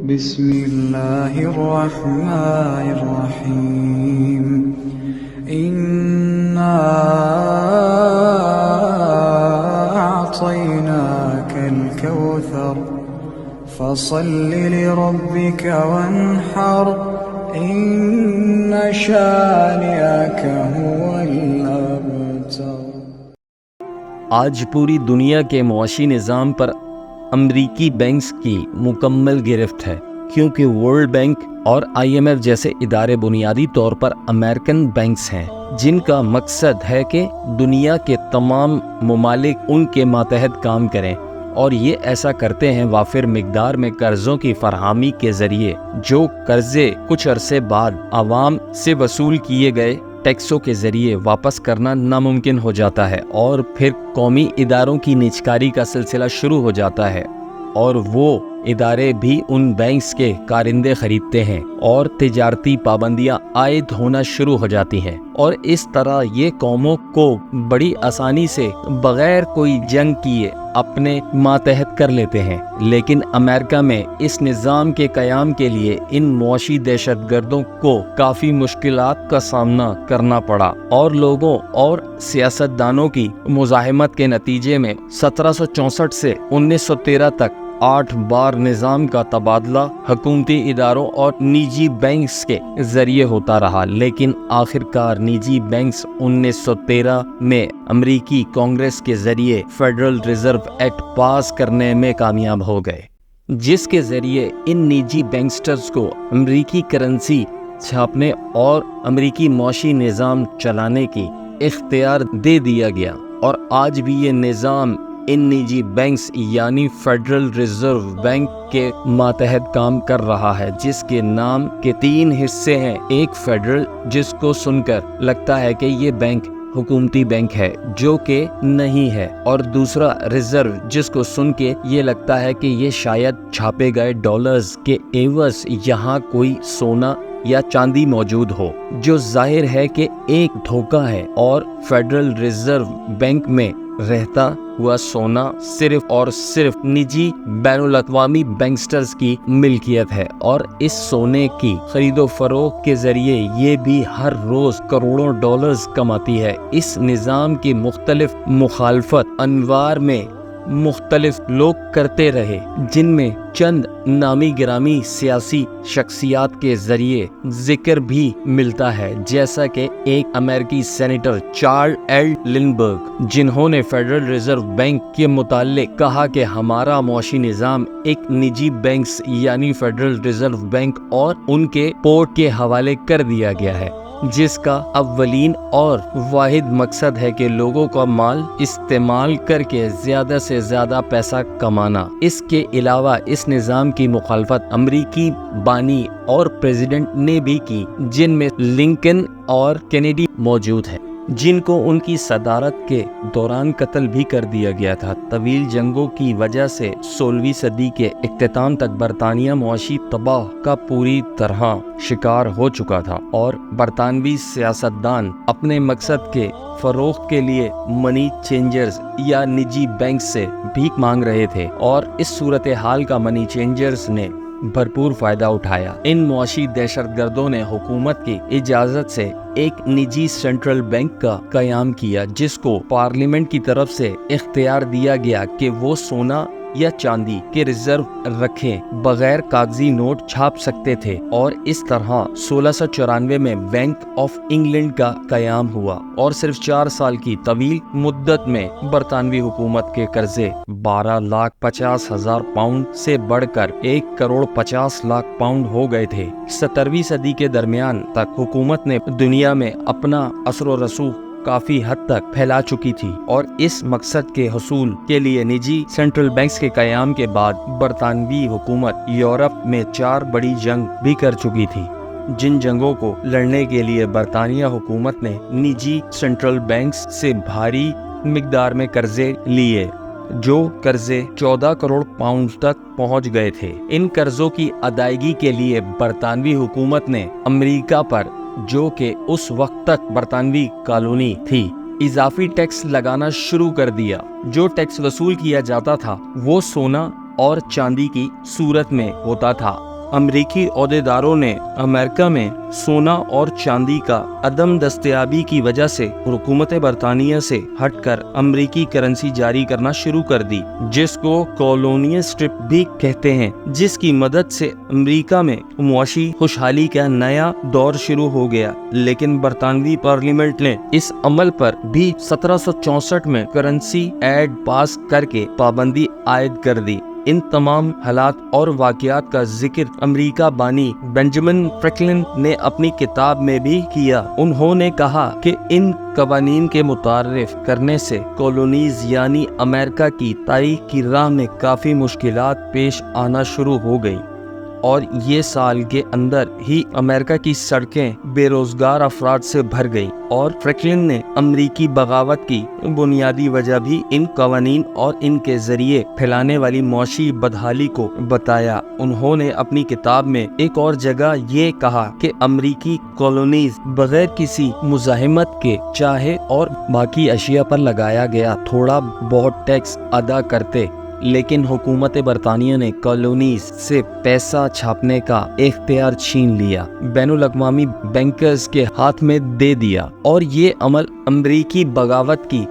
بسم الله الرحمن الرحيم إنا أعطيناك الكوثر فصل لربك وانحر إن شانئك هو الأبتر۔ آج پوری دنیا کے معاشی نظام پر امریکی بینکس کی مکمل گرفت ہے، کیونکہ ورلڈ بینک اور IMF جیسے ادارے بنیادی طور پر امریکن بینکس ہیں، جن کا مقصد ہے کہ دنیا کے تمام ممالک ان کے ماتحت کام کریں، اور یہ ایسا کرتے ہیں وافر مقدار میں قرضوں کی فراہمی کے ذریعے، جو قرضے کچھ عرصے بعد عوام سے وصول کیے گئے ٹیکسوں کے ذریعے واپس کرنا ناممکن ہو جاتا ہے، اور پھر قومی اداروں کی نیچکاری کا سلسلہ شروع ہو جاتا ہے، اور وہ ادارے بھی ان بینکس کے کارندے خریدتے ہیں اور تجارتی پابندیاں عائد ہونا شروع ہو جاتی ہیں، اور اس طرح یہ قوموں کو بڑی آسانی سے بغیر کوئی جنگ کیے اپنے ماتحت کر لیتے ہیں۔ لیکن امریکہ میں اس نظام کے قیام کے لیے ان معاشی دہشت گردوں کو کافی مشکلات کا سامنا کرنا پڑا، اور لوگوں اور سیاستدانوں کی مزاحمت کے نتیجے میں 1764 سے 1913 تک 8 بار نظام کا تبادلہ حکومتی اداروں اور نجی بینکس کے ذریعے ہوتا رہا، لیکن آخرکار نجی بینکس 1913 میں امریکی کانگریس کے ذریعے فیڈرل ریزرو ایکٹ پاس کرنے میں کامیاب ہو گئے، جس کے ذریعے ان نجی بینکسٹرز کو امریکی کرنسی چھاپنے اور امریکی معاشی نظام چلانے کی اختیار دے دیا گیا، اور آج بھی یہ نظام ان نجی بینکس یعنی فیڈرل ریزرو بینک کے ماتحت کام کر رہا ہے، جس کے نام کے 3 حصے ہیں۔ ایک فیڈرل، جس کو سن کر لگتا ہے کہ یہ بینک حکومتی بینک ہے، جو کہ نہیں ہے، اور دوسرا ریزرو، جس کو سن کے یہ لگتا ہے کہ یہ شاید چھاپے گئے ڈالرز کے عوض یہاں کوئی سونا یا چاندی موجود ہو، جو ظاہر ہے کہ ایک دھوکہ ہے، اور فیڈرل ریزرو بینک میں رہتا ہوا سونا صرف اور صرف نجی بین الاقوامی بینکسٹرز کی ملکیت ہے، اور اس سونے کی خرید و فروخت کے ذریعے یہ بھی ہر روز کروڑوں ڈالرز کماتی ہے۔ اس نظام کی مختلف مخالفت انوار میں مختلف لوگ کرتے رہے، جن میں چند نامی گرامی سیاسی شخصیات کے ذریعے ذکر بھی ملتا ہے، جیسا کہ ایک امریکی سینیٹر چارلز ایل لنڈبرگ، جنہوں نے فیڈرل ریزرو بینک کے متعلق کہا کہ ہمارا معاشی نظام ایک نجی بینکس یعنی فیڈرل ریزرو بینک اور ان کے پورٹ کے حوالے کر دیا گیا ہے، جس کا اولین اور واحد مقصد ہے کہ لوگوں کا مال استعمال کر کے زیادہ سے زیادہ پیسہ کمانا۔ اس کے علاوہ اس نظام کی مخالفت امریکی بانی اور پریزیڈنٹ نے بھی کی، جن میں لنکن اور کینیڈی موجود ہیں، جن کو ان کی صدارت کے دوران قتل بھی کر دیا گیا تھا۔ طویل جنگوں کی وجہ سے 16ویں صدی کے اختتام تک برطانیہ معاشی تباہ کا پوری طرح شکار ہو چکا تھا، اور برطانوی سیاستدان اپنے مقصد کے فروغ کے لیے منی چینجرز یا نجی بینک سے بھیک مانگ رہے تھے، اور اس صورتحال کا منی چینجرز نے بھرپور فائدہ اٹھایا۔ ان معاشی دہشت گردوں نے حکومت کی اجازت سے ایک نجی سینٹرل بینک کا قیام کیا، جس کو پارلیمنٹ کی طرف سے اختیار دیا گیا کہ وہ سونا یا چاندی کے ریزرو رکھے بغیر کاغذی نوٹ چھاپ سکتے تھے، اور اس طرح 1694 میں بینک آف انگلینڈ کا قیام ہوا، اور صرف 4 سال کی طویل مدت میں برطانوی حکومت کے قرضے 12,50,000 پاؤنڈ سے بڑھ کر 1,50,00,000 پاؤنڈ ہو گئے تھے۔ 17ویں صدی کے درمیان تک حکومت نے دنیا میں اپنا اثر و رسوخ کافی حد تک پھیلا چکی تھی، اور اس مقصد کے حصول کے لیے نجی سینٹرل بینکس کے قیام کے بعد برطانوی حکومت یورپ میں 4 بڑی جنگ بھی کر چکی تھی، جن جنگوں کو لڑنے کے لیے برطانیہ حکومت نے نجی سینٹرل بینکس سے بھاری مقدار میں قرضے لیے، جو قرضے 14 کروڑ پاؤنڈ تک پہنچ گئے تھے۔ ان قرضوں کی ادائیگی کے لیے برطانوی حکومت نے امریکہ پر، جو کہ اس وقت تک برطانوی کالونی تھی، اضافی ٹیکس لگانا شروع کر دیا۔ جو ٹیکس وصول کیا جاتا تھا وہ سونا اور چاندی کی صورت میں ہوتا تھا۔ امریکی عہدیداروں نے امریکہ میں سونا اور چاندی کا عدم دستیابی کی وجہ سے حکومت برطانیہ سے ہٹ کر امریکی کرنسی جاری کرنا شروع کر دی، جس کو کالونیل اسٹرپ بھی کہتے ہیں، جس کی مدد سے امریکہ میں معاشی خوشحالی کا نیا دور شروع ہو گیا۔ لیکن برطانوی پارلیمنٹ نے اس عمل پر بھی 1764 میں کرنسی ایکٹ پاس کر کے پابندی عائد کر دی۔ ان تمام حالات اور واقعات کا ذکر امریکہ بانی بینجامن فرینکلن نے اپنی کتاب میں بھی کیا۔ انہوں نے کہا کہ ان قوانین کے متعارف کرنے سے کالونیز یعنی امریکہ کی تاریخ کی راہ میں کافی مشکلات پیش آنا شروع ہو گئی، اور یہ سال کے اندر ہی امریکہ کی سڑکیں بے روزگار افراد سے بھر گئیں، اور فرینکلن نے امریکی بغاوت کی بنیادی وجہ بھی ان قوانین اور ان کے ذریعے پھیلانے والی معاشی بدحالی کو بتایا۔ انہوں نے اپنی کتاب میں ایک اور جگہ یہ کہا کہ امریکی کالونیز بغیر کسی مزاحمت کے چاہے اور باقی اشیاء پر لگایا گیا تھوڑا بہت ٹیکس ادا کرتے، لیکن حکومت برطانیہ نے کالونیز سے پیسہ چھاپنے کا اختیار چھین لیا، بین الاقوامی بینکرز کے ہاتھ میں دے دیا، اور یہ عمل امریکی بغاوت کی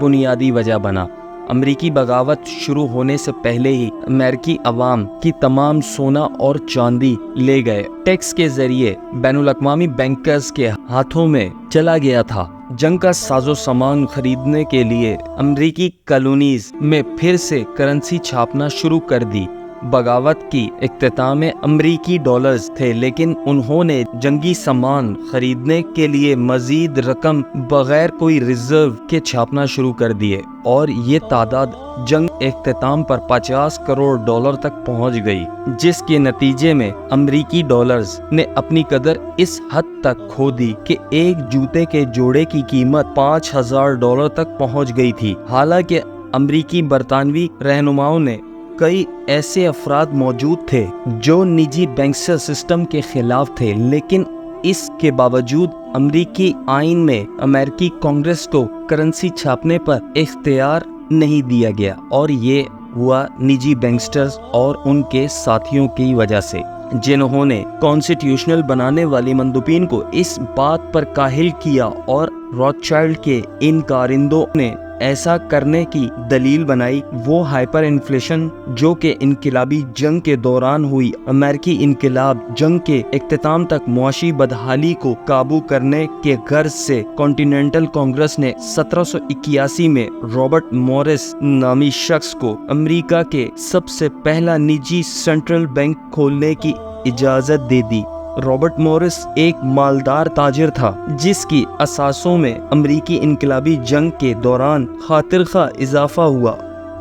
بنیادی وجہ بنا۔ امریکی بغاوت شروع ہونے سے پہلے ہی امریکی عوام کی تمام سونا اور چاندی لے گئے ٹیکس کے ذریعے بین الاقوامی بینکرز کے ہاتھوں میں چلا گیا تھا۔ جنگ کا ساز و سامان خریدنے کے لیے امریکی کالونیز میں پھر سے کرنسی چھاپنا شروع کر دی۔ بغاوت کی اختتام میں امریکی ڈالرز تھے، لیکن انہوں نے جنگی سامان خریدنے کے لیے مزید رقم بغیر کوئی ریزرو کے چھاپنا شروع کر دیے، اور یہ تعداد جنگ اختتام پر 50 کروڑ ڈالر تک پہنچ گئی، جس کے نتیجے میں امریکی ڈالرز نے اپنی قدر اس حد تک کھو دی کہ ایک جوتے کے جوڑے کی قیمت 5,000 ڈالر تک پہنچ گئی تھی۔ حالانکہ امریکی برطانوی رہنماؤں نے کئی ایسے افراد موجود تھے جو نجی بینکر سسٹم کے خلاف تھے، لیکن اس کے باوجود امریکی آئین میں امریکی کانگریس کو کرنسی چھاپنے پر اختیار نہیں دیا گیا، اور یہ ہوا نجی بینکسٹرز اور ان کے ساتھیوں کی وجہ سے، جنہوں نے کانسٹیٹیوشنل بنانے والی مندوبین کو اس بات پر کاہل کیا، اور روتھشائلڈ کے ان کارندوں نے ایسا کرنے کی دلیل بنائی وہ ہائپر انفلیشن جو کہ انقلابی جنگ کے دوران ہوئی۔ امریکی انقلاب جنگ کے اختتام تک معاشی بدحالی کو قابو کرنے کے غرض سے کانٹیننٹل کانگریس نے 1781 میں رابرٹ مورس نامی شخص کو امریکہ کے سب سے پہلا نجی سینٹرل بینک کھولنے کی اجازت دے دی۔ رابرٹ مورس ایک مالدار تاجر تھا جس کی اثاثوں میں امریکی انقلابی جنگ کے دوران خاطر خواہ اضافہ ہوا،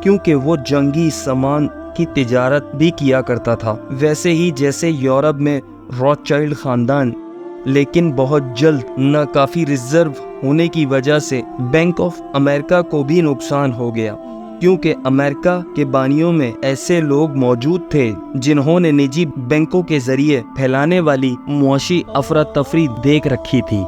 کیونکہ وہ جنگی سامان کی تجارت بھی کیا کرتا تھا، ویسے ہی جیسے یورپ میں روتھشائلڈ خاندان۔ لیکن بہت جلد ناکافی ریزرو ہونے کی وجہ سے بینک آف امریکہ کو بھی نقصان ہو گیا، کیونکہ امریکہ کے بانیوں میں ایسے لوگ موجود تھے جنہوں نے نجی بینکوں کے ذریعے پھیلانے والی معاشی افراتفری دیکھ رکھی تھی،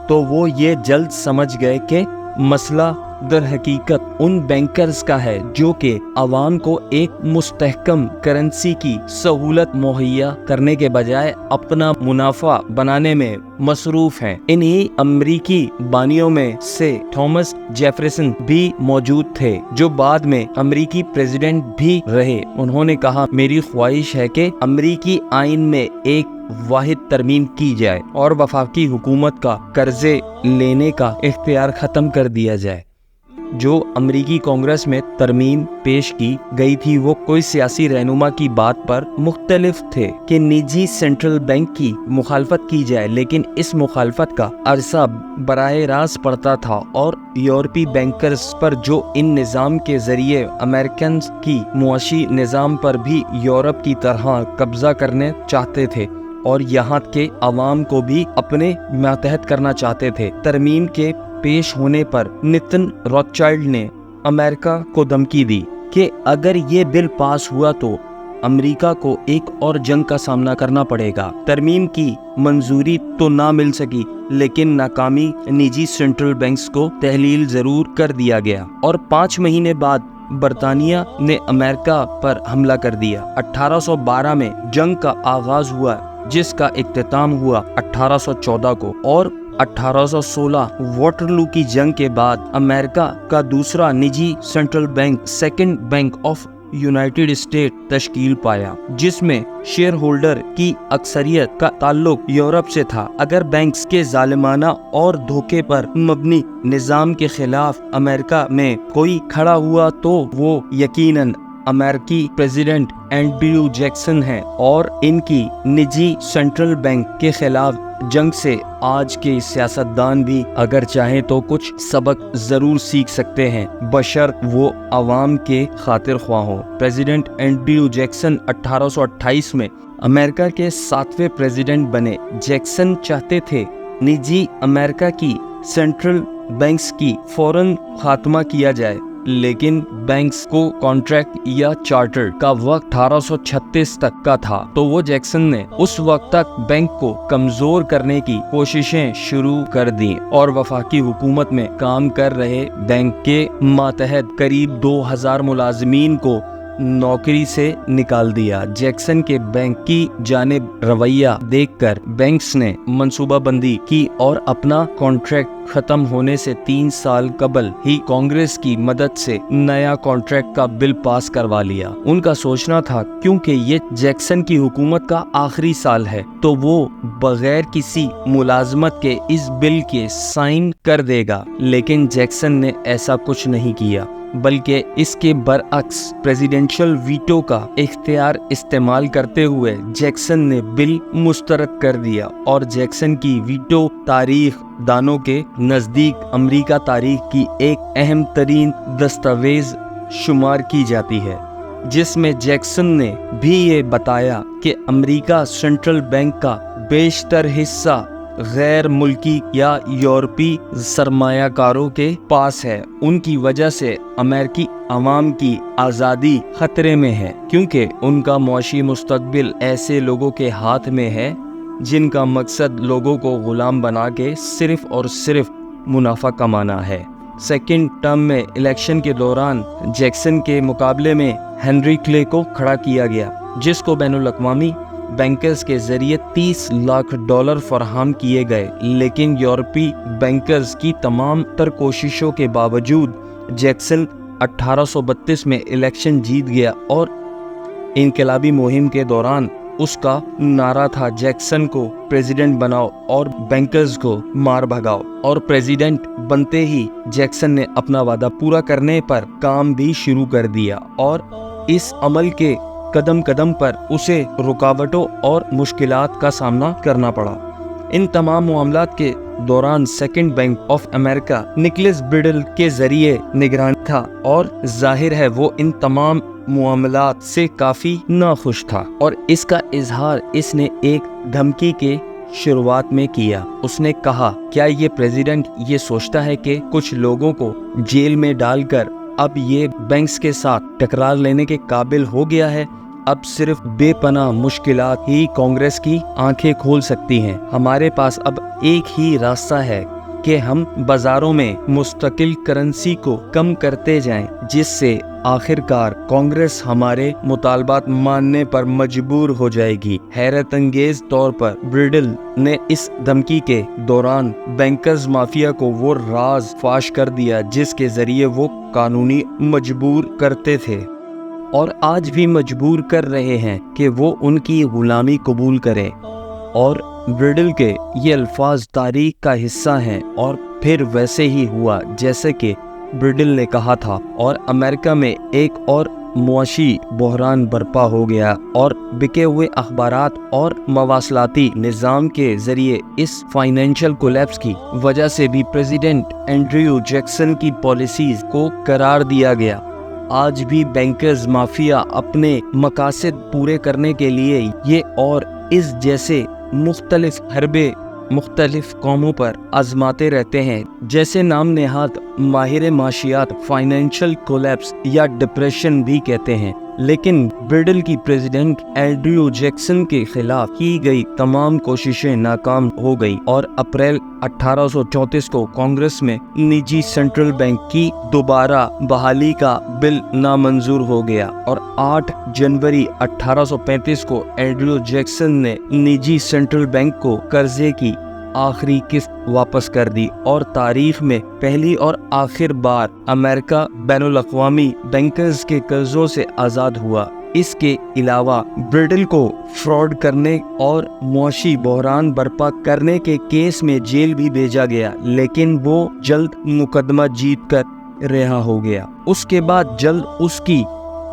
تو وہ یہ جلد سمجھ گئے کہ مسئلہ در حقیقت ان بینکرز کا ہے جو کہ عوام کو ایک مستحکم کرنسی کی سہولت مہیا کرنے کے بجائے اپنا منافع بنانے میں مصروف ہیں۔ انہی امریکی بانیوں میں سے تھامس جیفرسن بھی موجود تھے جو بعد میں امریکی پریزیڈنٹ بھی رہے۔ انہوں نے کہا، میری خواہش ہے کہ امریکی آئین میں ایک واحد ترمیم کی جائے اور وفاقی حکومت کا قرضے لینے کا اختیار ختم کر دیا جائے۔ جو امریکی کانگریس میں ترمیم پیش کی گئی تھی وہ کوئی سیاسی رہنما کی بات پر مختلف تھے کہ نجی سینٹرل بینک کی مخالفت کی جائے، لیکن اس مخالفت کا عرصہ براہ راست پڑتا تھا اور یورپی بینکرز پر جو ان نظام کے ذریعے امریکن کی معاشی نظام پر بھی یورپ کی طرح قبضہ کرنے چاہتے تھے اور یہاں کے عوام کو بھی اپنے ماتحت کرنا چاہتے تھے۔ ترمیم کے پیش ہونے پر نتن روتھشائلڈ نے امریکہ کو دھمکی دی کہ اگر یہ بل پاس ہوا تو امریکہ کو ایک اور جنگ کا سامنا کرنا پڑے گا۔ ترمیم کی منظوری تو نہ مل سکی، لیکن ناکامی نجی سینٹرل بینکس کو تحلیل ضرور کر دیا گیا اور 5 مہینے بعد برطانیہ نے امریکہ پر حملہ کر دیا۔ 1812 میں جنگ کا آغاز ہوا جس کا اختتام ہوا 1814 کو، اور 1816 واٹرلو کی جنگ کے بعد امریکہ کا دوسرا نجی central bank second bank of United state تشکیل پایا، جس میں شیئر ہولڈر کی اکثریت کا تعلق یورپ سے تھا۔ اگر بینکس کے ظالمانہ اور دھوکے پر مبنی نظام کے خلاف امریکہ میں کوئی کھڑا ہوا تو وہ یقیناً امریکی پریزیڈنٹ اینڈریو جیکسن ہیں، اور ان کی نجی سینٹرل بینک کے خلاف جنگ سے آج کے سیاستدان بھی اگر چاہیں تو کچھ سبق ضرور سیکھ سکتے ہیں، بشرط وہ عوام کے خاطر خواہ ہوں۔ پریزیڈنٹ اینڈریو جیکسن 1828 میں امریکہ کے 7ویں پریزیڈنٹ بنے۔ جیکسن چاہتے تھے نجی امریکہ کی سینٹرل بینکس کی فوراً خاتمہ کیا جائے، لیکن بینکس کو کانٹریکٹ یا چارٹر کا وقت 1836 تک کا تھا، تو وہ جیکسن نے اس وقت تک بینک کو کمزور کرنے کی کوششیں شروع کر دیں اور وفاقی حکومت میں کام کر رہے بینک کے ماتحت قریب 2000 ملازمین کو نوکری سے نکال دیا۔ جیکسن کے بینک کی جانب رویہ دیکھ کر بینکس نے منصوبہ بندی کی اور اپنا کانٹریکٹ ختم ہونے سے 3 سال قبل ہی کانگریس کی مدد سے نیا کانٹریکٹ کا بل پاس کروا لیا۔ ان کا سوچنا تھا کیونکہ یہ جیکسن کی حکومت کا آخری سال ہے تو وہ بغیر کسی ملازمت کے اس بل کے سائن کر دے گا، لیکن جیکسن نے ایسا کچھ نہیں کیا، بلکہ اس کے برعکس پریزیڈنشل ویٹو کا اختیار استعمال کرتے ہوئے جیکسن نے بل مسترد کر دیا، اور جیکسن کی ویٹو تاریخ دانوں کے نزدیک امریکہ تاریخ کی ایک اہم ترین دستاویز شمار کی جاتی ہے، جس میں جیکسن نے بھی یہ بتایا کہ امریکہ سینٹرل بینک کا بیشتر حصہ غیر ملکی یا یورپی سرمایہ کاروں کے پاس ہے۔ ان کی وجہ سے امریکی عوام کی آزادی خطرے میں ہے، کیونکہ ان کا معاشی مستقبل ایسے لوگوں کے ہاتھ میں ہے جن کا مقصد لوگوں کو غلام بنا کے صرف اور صرف منافع کمانا ہے۔ سیکنڈ ٹرم میں الیکشن کے دوران جیکسن کے مقابلے میں ہنری کلے کو کھڑا کیا گیا، جس کو بین الاقوامی بینکرز کے ذریعے $30 لاکھ فراہم کیے گئے، لیکن یورپی بینکرز کی تمام تر کوششوں کے باوجود جیکسن 1832 میں الیکشن جیت گیا، اور انقلابی مہم کے دوران اس کا نعرہ تھا جیکسن کو پریزیڈنٹ بناؤ اور بینکرز کو مار بھگاؤ، اور پریزیڈنٹ بنتے ہی جیکسن نے اپنا وعدہ پورا کرنے پر کام بھی شروع کر دیا، اور اس عمل کے قدم قدم پر اسے رکاوٹوں اور مشکلات کا سامنا کرنا پڑا۔ ان تمام معاملات کے دوران second bank of America necklace bridal کے ذریعے نگرانی تھا، اور ظاہر ہے وہ ان تمام معاملات سے کافی ناخوش تھا، اور اس کا اظہار اس نے ایک دھمکی کے شروعات میں کیا۔ اس نے کہا، کیا یہ پریزیڈنٹ یہ سوچتا ہے کہ کچھ لوگوں کو جیل میں ڈال کر اب یہ بینکس کے ساتھ ٹکرار لینے کے قابل ہو گیا ہے؟ اب صرف بے پناہ مشکلات ہی کانگریس کی آنکھیں کھول سکتی ہیں۔ ہمارے پاس اب ایک ہی راستہ ہے کہ ہم بازاروں میں مستقل کرنسی کو کم کرتے جائیں، جس سے آخر کار کانگریس ہمارے مطالبات ماننے پر مجبور ہو جائے گی۔ حیرت انگیز طور پر برڈل نے اس دھمکی کے دوران بینکرز مافیا کو وہ راز فاش کر دیا جس کے ذریعے وہ قانونی مجبور کرتے تھے اور آج بھی مجبور کر رہے ہیں کہ وہ ان کی غلامی قبول کریں، اور برڈل کے یہ الفاظ تاریخ کا حصہ ہیں اور پھر ویسے ہی ہوا جیسے کہ برڈل نے کہا تھا، اور امریکہ میں ایک اور معاشی بحران برپا ہو گیا اور بکے ہوئے اخبارات اور مواصلاتی نظام کے ذریعے اس فائنینشل کولیپس کی وجہ سے بھی پریزیڈنٹ اینڈریو جیکسن کی پالیسیز کو قرار دیا گیا۔ آج بھی بینکرز مافیا اپنے مقاصد پورے کرنے کے لیے یہ اور اس جیسے مختلف حربے مختلف قوموں پر آزماتے رہتے ہیں، جیسے نام نہاد ماہر معاشیات فائنینشل کولیپس یا ڈپریشن بھی کہتے ہیں۔ لیکن برڈل کی پریزیڈنٹ اینڈریو جیکسن کے خلاف کی گئی تمام کوششیں ناکام ہو گئی اور اپریل 1834 کو کانگریس میں نجی سینٹرل بینک کی دوبارہ بحالی کا بل نامنظور ہو گیا، اور 8 جنوری 1835 کو اینڈریو جیکسن نے نجی سینٹرل بینک کو قرضے کی آخری قسط واپس کر دی اور تاریخ میں پہلی اور آخر بار امریکہ بین الاقوامی بینکرز کے قرضوں سے آزاد ہوا۔ اس کے علاوہ برڈل کو فراڈ کرنے اور معاشی بحران برپا کرنے کے کیس میں جیل بھی بھیجا گیا، لیکن وہ جلد مقدمہ جیت کر رہا ہو گیا۔ اس کے بعد جلد اس کی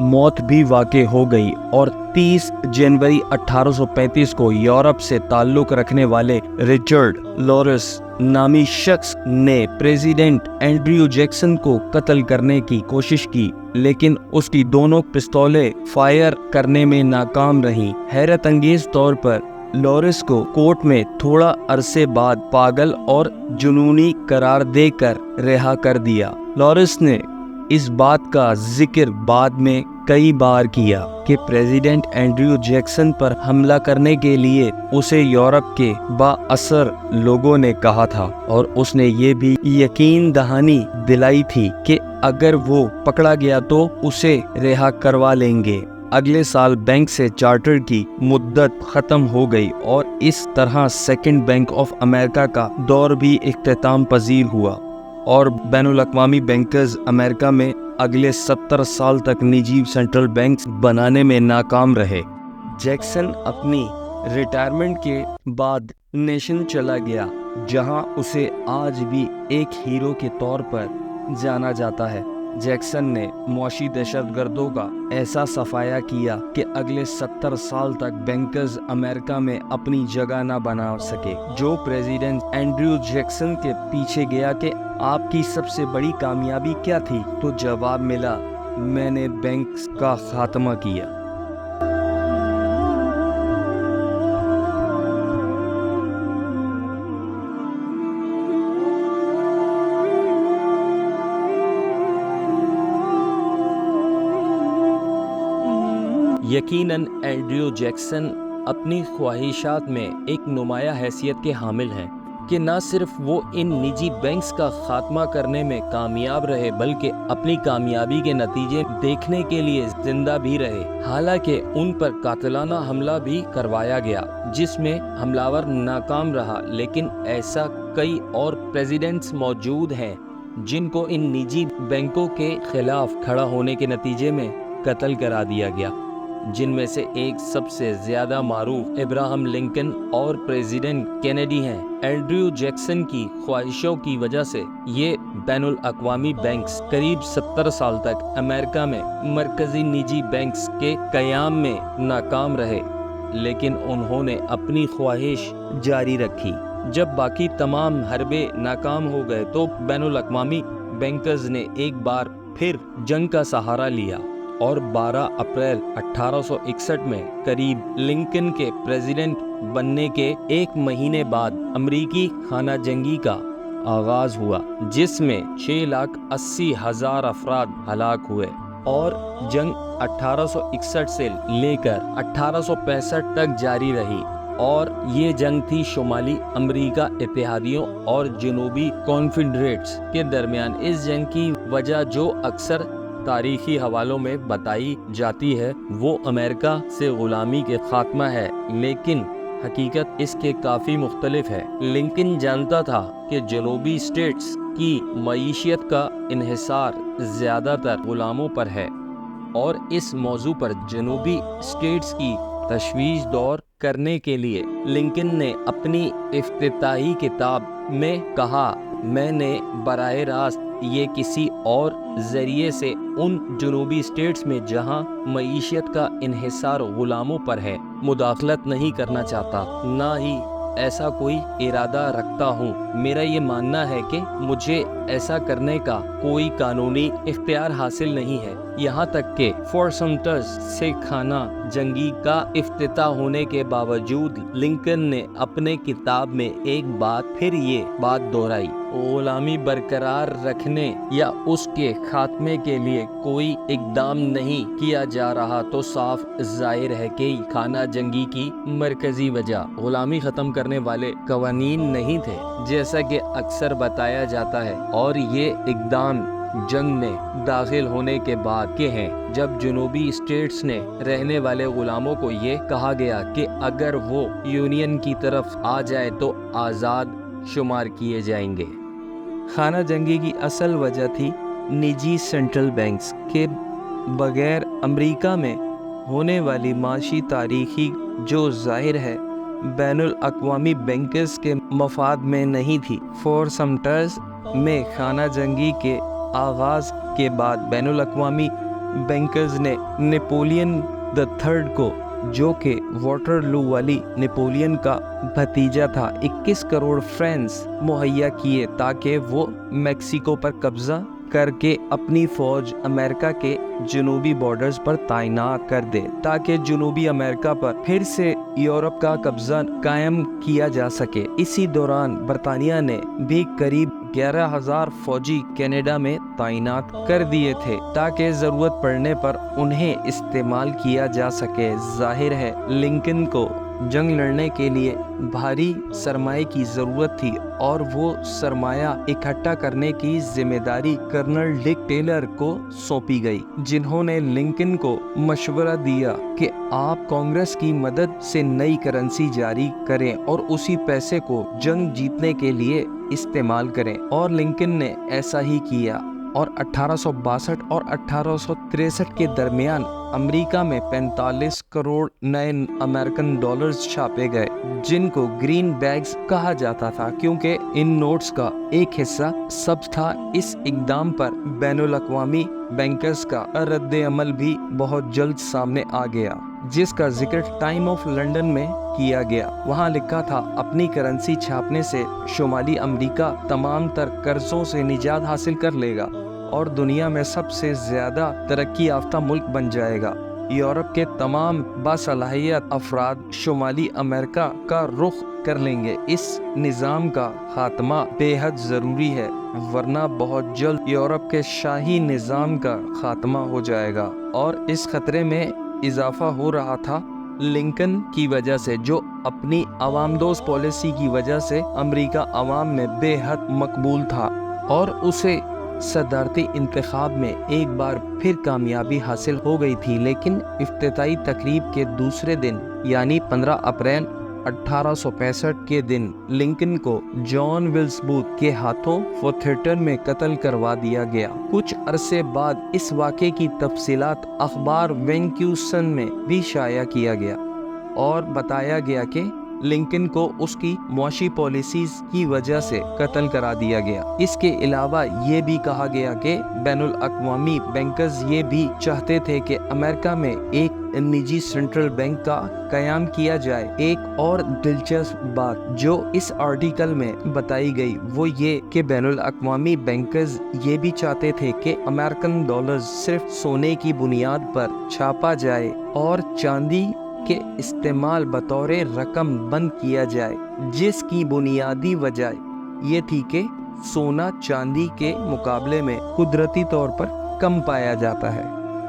موت بھی واقع ہو گئی، اور 30 جنوری 1835 کو یورپ سے تعلق رکھنے والے رچرڈ لورس نامی شخص نے پریزیڈنٹ اینڈریو جیکسن کو قتل کرنے کی کوشش کی، لیکن اس کی دونوں پستولیں فائر کرنے میں ناکام رہیں۔ حیرت انگیز طور پر لورس کو کورٹ میں تھوڑا عرصے بعد پاگل اور جنونی قرار دے کر رہا کر دیا۔ لورس نے اس بات کا ذکر بعد میں کئی بار کیا کہ پریزیڈنٹ اینڈریو جیکسن پر حملہ کرنے کے لیے اسے یورپ کے با اثر لوگوں نے کہا تھا، اور اس نے یہ بھی یقین دہانی دلائی تھی کہ اگر وہ پکڑا گیا تو اسے رہا کروا لیں گے۔ اگلے سال بینک سے چارٹر کی مدت ختم ہو گئی اور اس طرح سیکنڈ بینک آف امریکہ کا دور بھی اختتام پذیر ہوا، اور بین الاقوامی بینکرز امریکہ میں اگلے 70 سال تک نجی سینٹرل بینکس بنانے میں ناکام رہے۔ جیکسن اپنی ریٹائرمنٹ کے بعد نیشن چلا گیا، جہاں اسے آج بھی ایک ہیرو کے طور پر جانا جاتا ہے۔ جیکسن نے معاشی دہشت گردوں کا ایسا صفایا کیا کہ اگلے 70 سال تک بینکرز امریکہ میں اپنی جگہ نہ بنا سکے۔ جو پریزیڈنٹ اینڈریو جیکسن کے پیچھے گیا کہ آپ کی سب سے بڑی کامیابی کیا تھی، تو جواب ملا، میں نے بینکس کا خاتمہ کیا۔ یقیناً اینڈریو جیکسن اپنی خواہشات میں ایک نمایاں حیثیت کے حامل ہیں کہ نہ صرف وہ ان نجی بینکس کا خاتمہ کرنے میں کامیاب رہے بلکہ اپنی کامیابی کے نتیجے دیکھنے کے لیے زندہ بھی رہے۔ حالانکہ ان پر قاتلانہ حملہ بھی کروایا گیا جس میں حملہ ناکام رہا، لیکن ایسا کئی اور پریزیڈنٹس موجود ہیں جن کو ان نجی بینکوں کے خلاف کھڑا ہونے کے نتیجے میں قتل کرا دیا گیا، جن میں سے ایک سب سے زیادہ معروف ابراہم لنکن اور پریزیڈنٹ کینیڈی ہیں۔ اینڈریو جیکسن کی خواہشوں کی وجہ سے یہ بین الاقوامی بینکس قریب 70 سال تک امریکہ میں مرکزی نجی بینکس کے قیام میں ناکام رہے، لیکن انہوں نے اپنی خواہش جاری رکھی۔ جب باقی تمام حربے ناکام ہو گئے تو بین الاقوامی بینکرز نے ایک بار پھر جنگ کا سہارا لیا، اور 12 اپریل 1861 میں قریب لنکن کے پریزیڈنٹ بننے کے ایک مہینے بعد امریکی خانہ جنگی کا آغاز ہوا، جس میں 6,80,000 افراد ہلاک ہوئے، اور جنگ 1861 سے لے کر 1865 تک جاری رہی۔ اور یہ جنگ تھی شمالی امریکہ اتحادیوں اور جنوبی کانفیڈریٹس کے درمیان۔ اس جنگ کی وجہ جو اکثر تاریخی حوالوں میں بتائی جاتی ہے وہ امریکہ سے غلامی کے خاتمہ ہے، لیکن حقیقت اس کے کافی مختلف ہے۔ لنکن جانتا تھا کہ جنوبی اسٹیٹس کی معیشت کا انحصار زیادہ تر غلاموں پر ہے، اور اس موضوع پر جنوبی اسٹیٹس کی تشویش دور کرنے کے لیے لنکن نے اپنی افتتاحی کتاب میں کہا، میں نے براہ راست یہ کسی اور ذریعے سے ان جنوبی اسٹیٹس میں جہاں معیشت کا انحصار غلاموں پر ہے مداخلت نہیں کرنا چاہتا، نہ ہی ایسا کوئی ارادہ رکھتا ہوں۔ میرا یہ ماننا ہے کہ مجھے ایسا کرنے کا کوئی قانونی اختیار حاصل نہیں ہے، یہاں تک کہ فورٹ سمٹر سے خانہ جنگی کا افتتاح ہونے کے باوجود لنکن نے اپنے کتاب میں ایک بات پھر یہ بات دہرائی، غلامی برقرار رکھنے یا اس کے خاتمے کے لیے کوئی اقدام نہیں کیا جا رہا تو صاف ظاہر ہے کہ خانہ جنگی کی مرکزی وجہ غلامی ختم کرنے والے قوانین نہیں تھے جیسا کہ اکثر بتایا جاتا ہے، اور یہ اقدام جنگ میں داخل ہونے کے بعد کے ہیں، جب جنوبی اسٹیٹس نے رہنے والے غلاموں کو یہ کہا گیا کہ اگر وہ یونین کی طرف آ جائے تو آزاد شمار کیے جائیں گے۔ خانہ جنگی کی اصل وجہ تھی نجی سینٹرل بینکس کے بغیر امریکہ میں ہونے والی معاشی تاریخی جو ظاہر ہے بین الاقوامی بینکرز کے مفاد میں نہیں تھی۔ فورٹ سمٹرز میں خانہ جنگی کے آغاز کے بعد بین الاقوامی بینکرز نے نیپولین III کو، جو کہ واٹر لو والی نیپولین کا بھتیجا تھا، 21 کروڑ فرینکس مہیا کیے تاکہ وہ میکسیکو پر قبضہ کر کے اپنی فوج امریکہ کے جنوبی بارڈرز پر تعینات کر دے تاکہ جنوبی امریکہ پر پھر سے یورپ کا قبضہ قائم کیا جا سکے۔ اسی دوران برطانیہ نے بھی قریب 11,000 فوجی کینیڈا میں تعینات کر دیے تھے تاکہ ضرورت پڑنے پر انہیں استعمال کیا جا سکے۔ ظاہر ہے لنکن کو جنگ لڑنے کے لیے بھاری سرمایہ کی ضرورت تھی، اور وہ سرمایہ اکٹھا کرنے کی ذمہ داری کرنل ڈک ٹیلر کو سونپی گئی، جنہوں نے لنکن کو مشورہ دیا کہ آپ کانگریس کی مدد سے نئی کرنسی جاری کریں اور اسی پیسے کو جنگ جیتنے کے لیے استعمال کریں، اور لنکن نے ایسا ہی کیا، اور 1862 اور 1863 کے درمیان امریکہ میں 45 کروڑ نئے امریکن ڈالرز چھاپے گئے، جن کو گرین بیگز کہا جاتا تھا کیونکہ ان نوٹس کا ایک حصہ سبز تھا۔ اس اقدام پر بین الاقوامی بینکرز کا رد عمل بھی بہت جلد سامنے آ گیا، جس کا ذکر ٹائم آف لنڈن میں کیا گیا۔ وہاں لکھا تھا، اپنی کرنسی چھاپنے سے شمالی امریکہ تمام تر قرضوں سے نجات حاصل کر لے گا اور دنیا میں سب سے زیادہ ترقی یافتہ ملک بن جائے گا۔ یورپ کے تمام باصلاحیت افراد شمالی امریکہ کا رخ کر لیں گے۔ اس نظام کا خاتمہ بے حد ضروری ہے، ورنہ بہت جلد یورپ کے شاہی نظام کا خاتمہ ہو جائے گا، اور اس خطرے میں اضافہ ہو رہا تھا لنکن کی وجہ سے، جو اپنی عوام دوست پالیسی کی وجہ سے امریکہ عوام میں بے حد مقبول تھا، اور اسے صدارتی انتخاب میں ایک بار پھر کامیابی حاصل ہو گئی تھی۔ لیکن افتتاحی تقریب کے دوسرے دن یعنی 15 اپریل 1865 کے دن لنکن کو جان ویلز بوتھ کے ہاتھوں فورٹھٹن میں قتل کروا دیا گیا۔ کچھ عرصے بعد اس واقعے کی تفصیلات اخبار وینکیوسن میں بھی شائع کیا گیا اور بتایا گیا کہ لنکن کو اس کی معاشی پالیسیز کی وجہ سے قتل کرا دیا گیا۔ اس کے علاوہ یہ بھی کہا گیا کہ بین الاقوامی بینکرز یہ بھی چاہتے تھے کہ امریکہ میں ایک نجی سینٹرل بینک کا قیام کیا جائے۔ ایک اور دلچسپ بات جو اس آرٹیکل میں بتائی گئی وہ یہ کہ بین الاقوامی بینکرز یہ بھی چاہتے تھے کہ امریکن ڈالرز صرف سونے کی بنیاد پر چھاپا جائے اور چاندی کے استعمال بطور رقم بند کیا جائے، جس کی بنیادی وجہ یہ تھی کہ سونا چاندی کے مقابلے میں قدرتی طور پر کم پایا جاتا ہے،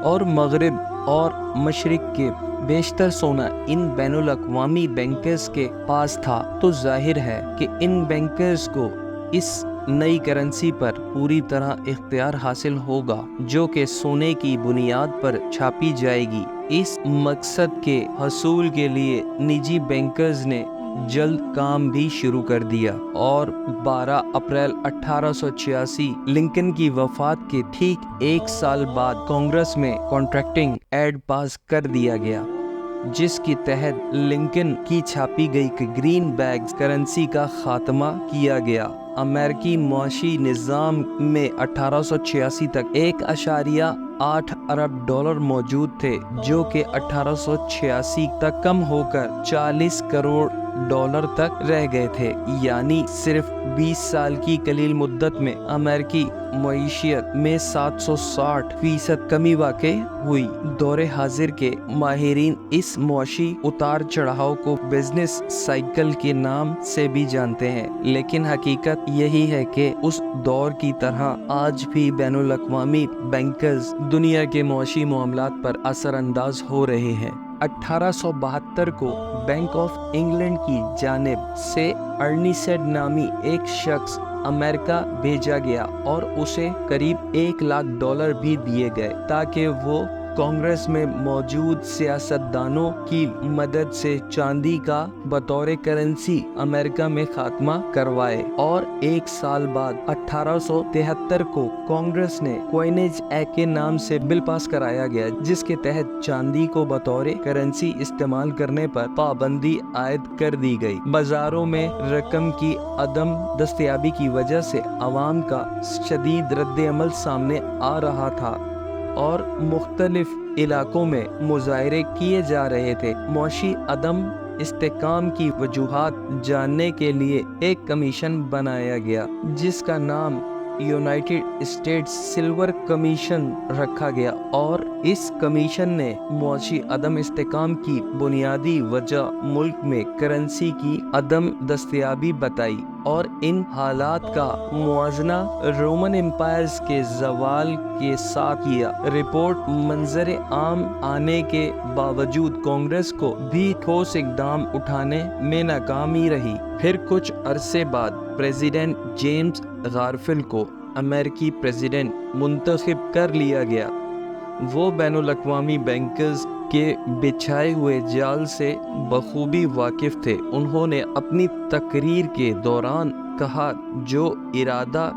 اور مغرب اور مشرق کے بیشتر سونا ان بین الاقوامی بینکرز کے پاس تھا تو ظاہر ہے کہ ان بینکرز کو اس نئی کرنسی پر پوری طرح اختیار حاصل ہوگا جو کہ سونے کی بنیاد پر چھاپی جائے گی۔ اس مقصد کے حصول کے لیے نجی بینکرز نے جلد کام بھی شروع کر دیا اور 12 اپریل 1886 لنکن کی وفات کے ٹھیک ایک سال بعد کانگریس میں کانٹریکٹنگ ایڈ پاس کر دیا گیا، جس کے تحت لنکن کی چھاپی گئی کہ گرین بیگز کرنسی کا خاتمہ کیا گیا۔ امریکی معاشی نظام میں 1886 تک 1.8 ارب ڈالر موجود تھے جو کہ 1886 تک کم ہو کر 40 کروڑ ڈالر تک رہ گئے تھے، یعنی صرف 20 سال کی قلیل مدت میں امریکی معیشت میں 760% کمی واقع ہوئی۔ دور حاضر کے ماہرین اس معاشی اتار چڑھاؤ کو بزنس سائیکل کے نام سے بھی جانتے ہیں، لیکن حقیقت یہی ہے کہ اس دور کی طرح آج بھی بین الاقوامی بینکرز دنیا کے معاشی معاملات پر اثر انداز ہو رہے ہیں۔ 1872 کو بینک آف انگلینڈ کی جانب سے ارنسٹ نامی ایک شخص امریکہ بھیجا گیا اور اسے قریب $1,00,000 بھی دیے گئے تاکہ وہ کانگریس میں موجود سیاستدانوں کی مدد سے چاندی کا بطور کرنسی امریکہ میں خاتمہ کروائے، اور ایک سال بعد 1873 کو کانگریس نے کوئنیج ایکٹ کے نام سے بل پاس کرایا گیا جس کے تحت چاندی کو بطور کرنسی استعمال کرنے پر پابندی عائد کر دی گئی۔ بازاروں میں رقم کی عدم دستیابی کی وجہ سے عوام کا شدید رد عمل سامنے آ رہا تھا اور مختلف علاقوں میں مظاہرے کیے جا رہے تھے۔ معاشی عدم استحکام کی وجوہات جاننے کے لیے ایک کمیشن بنایا گیا جس کا نام یونائیٹڈ اسٹیٹس سلور کمیشن رکھا گیا، اور اس کمیشن نے معاشی عدم استحکام کی بنیادی وجہ ملک میں کرنسی کی عدم دستیابی بتائی اور ان حالات کا موازنہ رومن امپائرز کے زوال کے ساتھ کیا۔ رپورٹ منظر عام آنے کے باوجود کانگریس کو بھی ٹھوس اقدام اٹھانے میں ناکامی رہی۔ پھر کچھ عرصے بعد پریزیڈنٹ جیمز غارفل کو امریکی پریزیڈنٹ منتخب کر لیا گیا۔ وہ بین الاقوامی بینکرز کے بچھائے ہوئے جال سے بخوبی واقف تھے۔ انہوں نے اپنی تقریر کے دوران کہا، جو ارادہ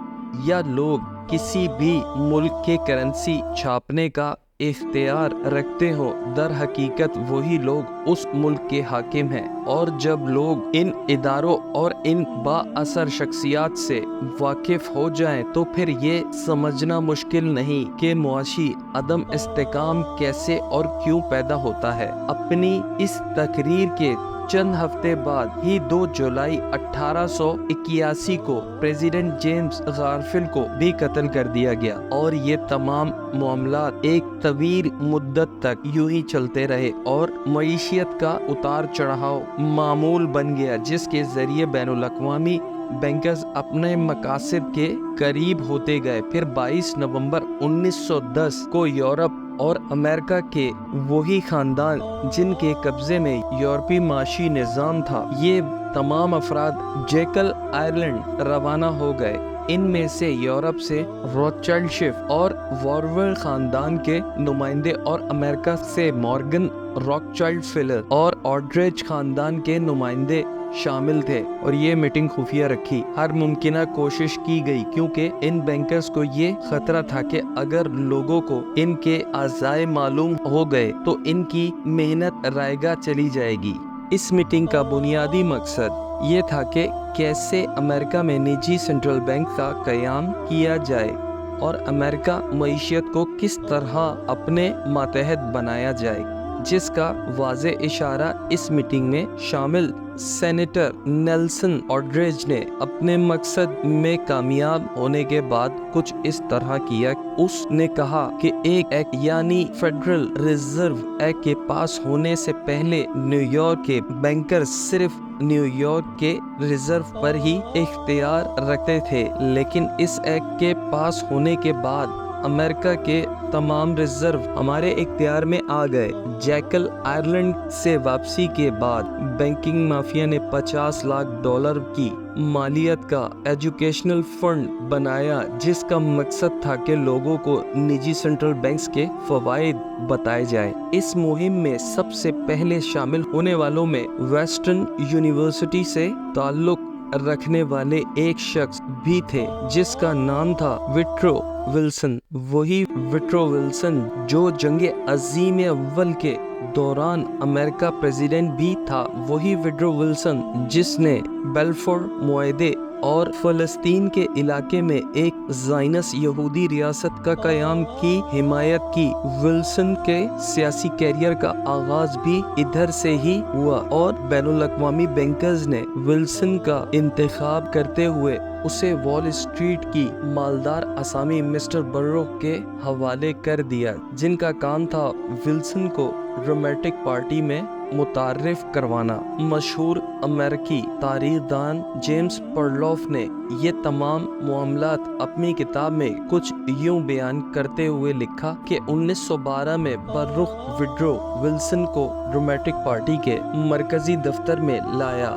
یا لوگ کسی بھی ملک کے کرنسی چھاپنے کا اختیار رکھتے ہو در حقیقت وہی لوگ اس ملک کے حاکم ہیں، اور جب لوگ ان اداروں اور ان با اثر شخصیات سے واقف ہو جائیں تو پھر یہ سمجھنا مشکل نہیں کہ معاشی عدم استحکام کیسے اور کیوں پیدا ہوتا ہے۔ اپنی اس تقریر کے چند ہفتے بعد ہی 2 جولائی 1881 کو پریزیڈنٹ جیمز غارفل کو بھی قتل کر دیا گیا، اور یہ تمام معاملات ایک طویل مدت تک یوں ہی چلتے رہے اور معیشت کا اتار چڑھاؤ معمول بن گیا، جس کے ذریعے بین الاقوامی بینکرز اپنے مقاصد کے قریب ہوتے گئے۔ پھر 22 نومبر 1910 کو یورپ اور امریکہ کے وہی خاندان جن کے قبضے میں یورپی معاشی نظام تھا، یہ تمام افراد جیکل آئرلینڈ روانہ ہو گئے۔ ان میں سے یورپ سے روتھشائلڈ شفٹ اور وارول خاندان کے نمائندے اور امریکہ سے مورگن راکچائلڈ فلر اور آلڈریج خاندان کے نمائندے شامل تھے، اور یہ میٹنگ خفیہ رکھی۔ ہر ممکنہ کوشش کی گئی کیونکہ ان بینکرز کو یہ خطرہ تھا کہ اگر لوگوں کو ان کے اعضاء معلوم ہو گئے تو ان کی محنت رائے گاہ چلی جائے گی۔ اس میٹنگ کا بنیادی مقصد یہ تھا کہ کیسے امریکہ میں نجی سینٹرل بینک کا قیام کیا جائے اور امریکہ معیشت کو کس طرح اپنے ماتحت بنایا جائے، جس کا واضح اشارہ اس میٹنگ میں شامل سینیٹر نیلسن آلڈریج نے اپنے مقصد میں کامیاب ہونے کے بعد کچھ اس طرح کیا۔ اس نے کہا کہ ایک ایکٹ یعنی فیڈرل ریزرو ایکٹ کے پاس ہونے سے پہلے نیو یارک کے بینکر صرف نیو یارک کے ریزرو پر ہی اختیار رکھتے تھے، لیکن اس ایکٹ کے پاس ہونے کے بعد امریکہ کے تمام ریزرو ہمارے اختیار میں آ گئے۔ جیکل آئرلینڈ سے واپسی کے بعد بینکنگ مافیا نے $50 لاکھ کی مالیت کا ایجوکیشنل فنڈ بنایا، جس کا مقصد تھا کہ لوگوں کو نجی سینٹرل بینکس کے فوائد بتائے جائے۔ اس مہم میں سب سے پہلے شامل ہونے والوں میں ویسٹرن یونیورسٹی سے تعلق رکھنے والے ایک شخص بھی تھے جس کا نام تھا وڈرو ولسن۔ وہی وڈرو ولسن جو جنگ عظیم اول کے دوران امریکہ پریزیڈنٹ بھی تھا، وہی وڈرو ولسن جس نے بیلفور معاہدے اور فلسطین کے علاقے میں ایک زائنس یہودی ریاست کا قیام کی حمایت کی۔ ولسن کے سیاسی کیریئر کا آغاز بھی ادھر سے ہی ہوا اور بین الاقوامی بینکرز نے ولسن کا انتخاب کرتے ہوئے اسے وال اسٹریٹ کی مالدار اسامی مسٹر بروک کے حوالے کر دیا، جن کا کام تھا ولسن کو ڈیموکریٹک پارٹی میں متعارف کروانا۔ مشہور امریکی تاریخ دان جیمز پرلوف نے یہ تمام معاملات اپنی کتاب میں کچھ یوں بیان کرتے ہوئے لکھا کہ 1912 میں بروک وڈرو ولسن کو ڈیموکریٹک پارٹی کے مرکزی دفتر میں لایا۔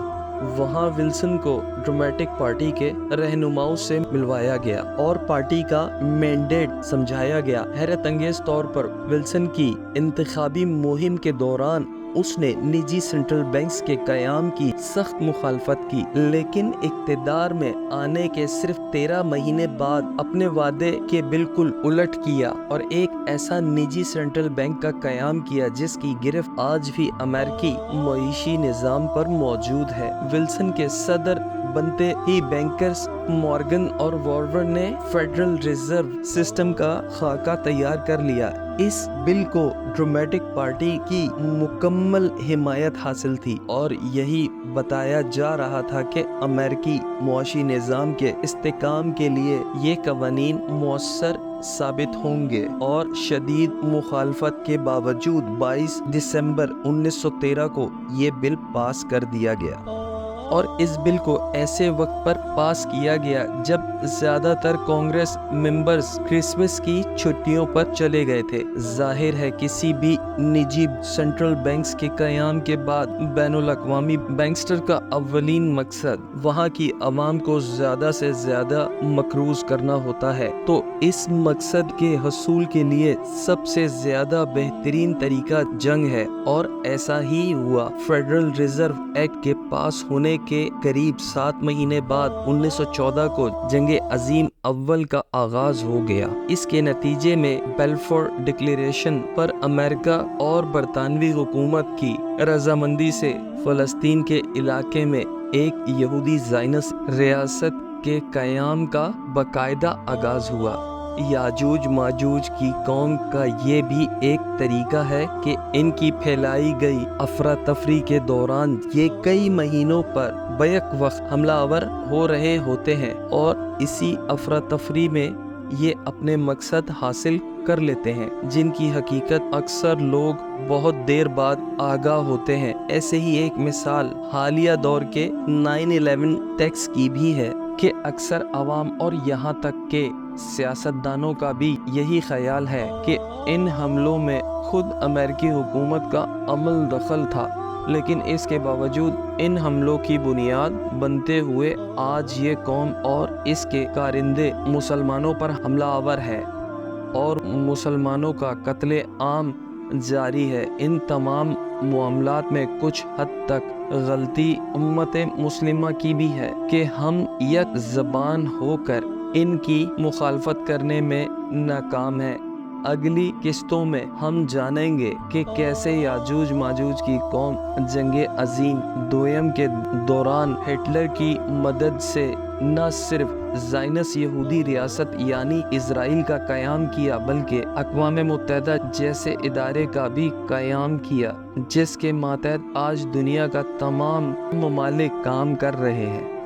وہاں ولسن کو ڈیموکریٹک پارٹی کے رہنماؤں سے ملوایا گیا اور پارٹی کا مینڈیٹ سمجھایا گیا۔ حیرت انگیز طور پر ولسن کی انتخابی مہم کے دوران اس نے نجی سینٹرل بینکس کے قیام کی سخت مخالفت کی، لیکن اقتدار میں آنے کے صرف 13 مہینے بعد اپنے وعدے کے بالکل الٹ کیا اور ایک ایسا نجی سینٹرل بینک کا قیام کیا جس کی گرفت آج بھی امریکی معاشی نظام پر موجود ہے۔ ولسن کے صدر بنتے ہی بینکرز مورگن اور وارون نے فیڈرل ریزرو سسٹم کا خاکہ تیار کر لیا۔ اس بل کو ڈیموکریٹک پارٹی کی مکمل حمایت حاصل تھی اور یہی بتایا جا رہا تھا کہ امریکی معاشی نظام کے استحکام کے لیے یہ قوانین مؤثر ثابت ہوں گے، اور شدید مخالفت کے باوجود 22 دسمبر 1913 کو یہ بل پاس کر دیا گیا۔ اور اس بل کو ایسے وقت پر پاس کیا گیا جب زیادہ تر کانگریس ممبرز کرسمس کی چھٹیوں پر چلے گئے تھے۔ ظاہر ہے کسی بھی نجی سینٹرل بینکس کے قیام کے بعد بین الاقوامی بینکسٹر کا اولین مقصد وہاں کی عوام کو زیادہ سے زیادہ مقروض کرنا ہوتا ہے، تو اس مقصد کے حصول کے لیے سب سے زیادہ بہترین طریقہ جنگ ہے، اور ایسا ہی ہوا۔ فیڈرل ریزرو ایکٹ کے پاس ہونے کے قریب 7 مہینے بعد 1914 کو جنگ عظیم اول کا آغاز ہو گیا۔ اس کے نتیجے میں بیلفور ڈکلیریشن پر امریکہ اور برطانوی حکومت کی رضامندی سے فلسطین کے علاقے میں ایک یہودی زائنس ریاست کے قیام کا باقاعدہ آغاز ہوا۔ یاجوج ماجوج کی قوم کا یہ بھی ایک طریقہ ہے کہ ان کی پھیلائی گئی افراتفری کے دوران یہ کئی مہینوں پر بیک وقت حملہ آور ہو رہے ہوتے ہیں، اور اسی افراتفری میں یہ اپنے مقصد حاصل کر لیتے ہیں جن کی حقیقت اکثر لوگ بہت دیر بعد آگاہ ہوتے ہیں۔ ایسے ہی ایک مثال حالیہ دور کے 9/11 ٹیکس کی بھی ہے کہ اکثر عوام اور یہاں تک کہ سیاستدانوں کا بھی یہی خیال ہے کہ ان حملوں میں خود امریکی حکومت کا عمل دخل تھا، لیکن اس کے باوجود ان حملوں کی بنیاد بنتے ہوئے آج یہ قوم اور اس کے کارندے مسلمانوں پر حملہ آور ہے اور مسلمانوں کا قتل عام جاری ہے۔ ان تمام معاملات میں کچھ حد تک غلطی امت مسلمہ کی بھی ہے کہ ہم یک زبان ہو کر ان کی مخالفت کرنے میں ناکام ہیں۔ اگلی قسطوں میں ہم جانیں گے کہ کیسے یاجوج ماجوج کی قوم جنگ عظیم دوئم کے دوران ہٹلر کی مدد سے نہ صرف زائنس یہودی ریاست یعنی اسرائیل کا قیام کیا بلکہ اقوام متحدہ جیسے ادارے کا بھی قیام کیا، جس کے ماتحت آج دنیا کا تمام ممالک کام کر رہے ہیں۔